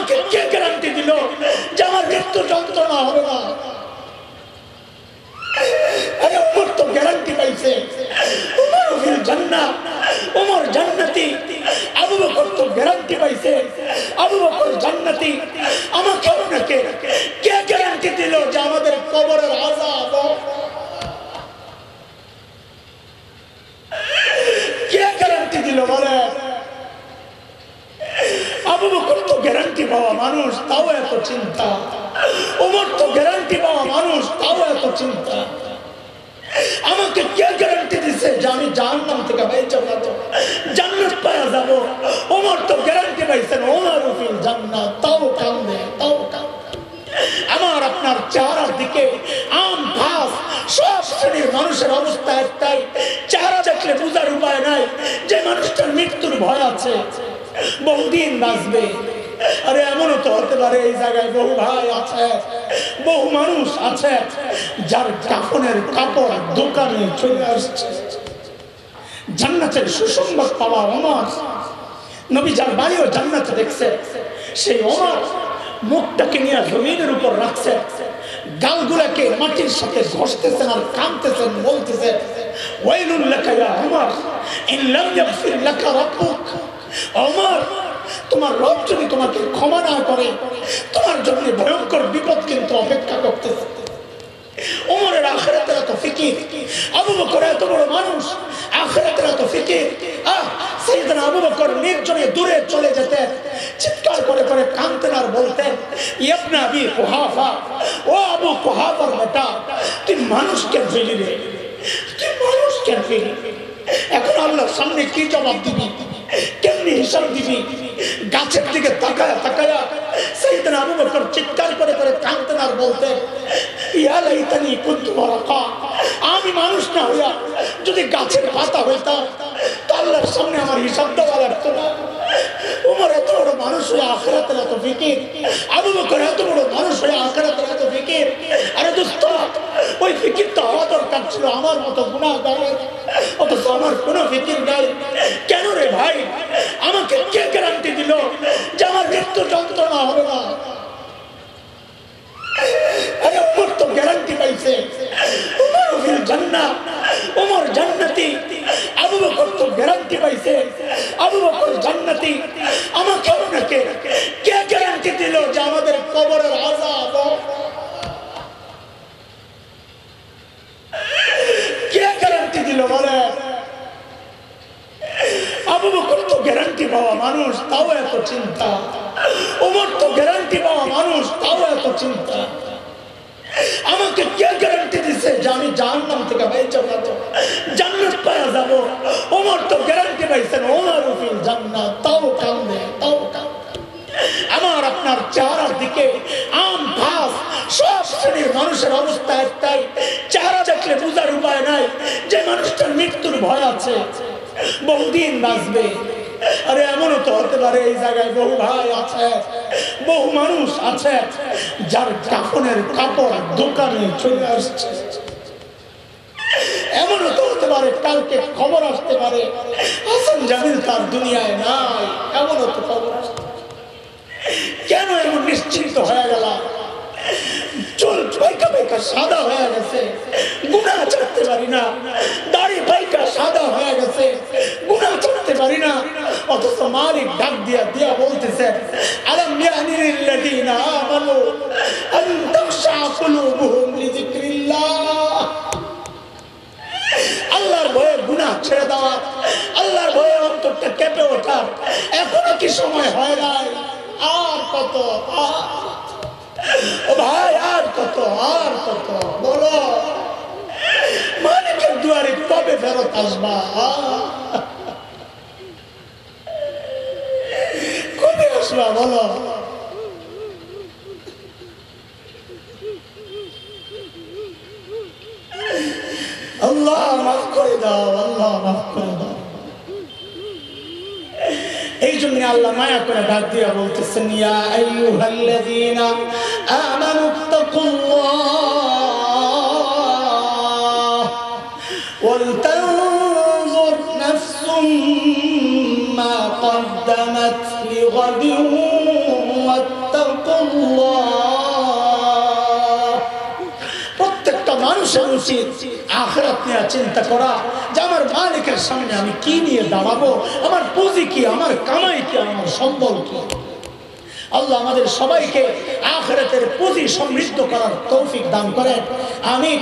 আমাকে কে গ্যারান্টি দিল যে আমার মৃত্যু যন্ত্রণা হবে না? আরে ওমর তো গ্যারান্টি পাইছে, ওমর ফিল জান্নাহ, ওমর জান্নাতি। আবু বকর তো গ্যারান্টি পাইছে, আবু বকর জান্নাতি। আমাকে আপনাকে কে গ্যারান্টি দিল যে আমাদের কবরের আযাব? কে গ্যারান্টি দিল বলে? আবু বকর তো গ্যারান্টি পাওয়া মানুষ, তাও এত চিন্তা। ওমর তো গ্যারান্টি পাওয়া মানুষ, তাও এত চিন্তা। আমাকে কে গ্যারান্টি দিছে যে আমি জাহান্নাম থেকে বেঁচে যাব, জান্নাত পাওয়া যাব? ওমর তো গ্যারান্টি পাইছেন, ওমর ফিল জান্নাহ, তাও কান্দে, তাও কান্দে। আমার আপনার চেহারার দিকে আম ঘাস সব শ্রেণীর মানুষের অবস্থা একটাই, চেহারা দেখলে বোঝার উপায় নাই যে মানুষটার মৃত্যুর ভয় আছে, বহুদিন বাঁচবে। আরে এমনও তো হতে পারে এই জায়গায় বহু ভাই আছে, বহু মানুষ আছে যার কাফনের কাপড় দোকানে চলে আসছে। জান্নাতের সুসংবাদ পাওয়া ওমর, নবী যার বাড়িও জান্নাতে দেখছে, সেই ওমর মুখটাকে নিয়ে জমিনের উপর রাখছে, গালগুলাকে মাটির সাথে ঘষতেছেন আর কাঁদতেছেন, বলতেছেন ওয়াইলুল লাকা ইয়া ওমর ইন লাম ইয়াগফির লাকা রাব্বুক। ওমর, তোমার রব যদি তোমাকে ক্ষমা না করে, তোমার জন্য ভয়ঙ্কর বিপদ কিন্তু অপেক্ষা করতেছে। ওমরের আখিরাতের এত ফিকির, আবু বকর এত বড় মানুষ, আখিরাতের এত ফিকির। সাইয়েদনা আবু বকর নির্জনে দূরে চলে যেতেন, চিৎকার করে করে কাঁদতেন আর বলতেন ইবনে আবি কুহাফা, ও আবু কুহাফার বেটা, তুই মানুষ কেন ফেলি রে, তুই মানুষ কেন ফেলি? এখন আল্লাহর সামনে কি জবাব দিবি, কেমনি হিসাব দিবি? গাছের দিকে তাকায়া তাকায়া সাইয়েদনা আবু বকর চিৎকার করে করে কাঁদতেন আর বলতেন ইয়া লাইতানি কুনতু ওয়ারাকা, আমি মানুষ না হইয়া যদি গাছের পাতা হইতাম তো আল্লাহর সামনে আমার হিসাব দেওয়া লাগতো না। ওমর এত বড় মানুষ হয়ে আখিরাতের এত ফিকির, আবু বকর এত বড় মানুষ হয়ে আখিরাতের এত ফিকির। আরে দোস্ত, ওই ফিকির তো হওয়া দরকার ছিল আমার মতো গুনাহগারের, অথচ আমার কোনো ফিকির নাই। কেন রে ভাই? আমাকে কে গ্যারান্টি দিল যে আমার মৃত্যু যন্ত্রণা হবে না? আরে ওমর তো গ্যারান্টি পাইছে, ওমর ফিল জান্নাহ, ওমর জান্নাতি। আবু বকর তো গ্যারান্টি পাইছে, আবু বকর জান্নাতি। আমাকে আপনাকে কে গ্যারান্টি দিল যে আমাদের কবরের আযাব? কে গ্যারান্টি দিল বলে? আবু বকর তো গ্যারান্টি পাওয়া মানুষ, তাও এত চিন্তা। ওমর তো গ্যারান্টি পাওয়া মানুষ, তাও এত চিন্তা। আমাকে কে গ্যারান্টি দিছে যে আমি জাহান্নাম থেকে বেঁচে যাব, জান্নাত পাওয়া যাব? ওমর তো গ্যারান্টি পাইছেন, ওমর ফিল জান্নাহ, তাও কান্দে, তাও কান্দে। আমার আপনার চেহারার দিকে আম ঘাস সব শ্রেণীর মানুষের অবস্থা একটাই, চেহারা দেখলে বোঝার উপায় নাই যে মানুষটার মৃত্যুর ভয় আছে, বহুদিন বাঁচবে। আরে এমনও তো হতে পারে এই জায়গায় বহু ভাই আছে, বহু মানুষ আছে যার কাফনের কাপড় দোকানে চলে আসছে। এমনও তো হতে পারে কালকে খবর আসতে পারে হাসান জামিল তার দুনিয়ায় নাই, এমনও তো খবর আসতে পারে। কেন এমন নিশ্চিন্ত হয়ে গেল? চুল পাইকা পাইকা সাদা হয়ে গেছে, গুনাহ ছাড়তে পারি না। দাড়ি পাইকা সাদা হয়ে গেছে, গুনাহ ছাড়তে পারি না। অথচ মালিক ডাক দিয়া দিয়া বলতেছে আলাম ইয়ানি লিল্লাযিনা আমানু আন তাখশা কুলুবুহুম লিযিকরিল্লাহ। আল্লাহর ভয়ে গুনাহ ছেড়ে দেওয়া, আল্লাহর ভয়ে অন্তরটা কেঁপে ওঠা এখনো কি সময় হয় নাই? আর কত, ও ভাই, আর কত, আর কত? বলো, মালিকের দুয়ারে কবে ফেরত আসবা? কবে আসবা বলো? আল্লাহ মাফ করে দাও, আল্লাহ মাফ করে দাও। এই জন্য আল্লাহ মায়া করে ডাক দিয়া বলতেছেন ইয়া আইয়ুহাল্লাযীনা আমানু তাকুল্লাহ ওয়াল তানজুর নাফসুম মা কদ্দামাত লিগাদিন প্রত্যেকটা মানুষের উচিত আখিরাত নিয়ে চিন্তা করা যে আমার মালিকের সামনে আমি কি নিয়ে দাঁড়াবো, আমার পুঁজি কি, আমার কামাই কি, আমার সম্বল কি। আল্লাহ আমাদের সবাইকে আখিরাতের পুঁজি সমৃদ্ধ করার তৌফিক দান করেন। আমিন।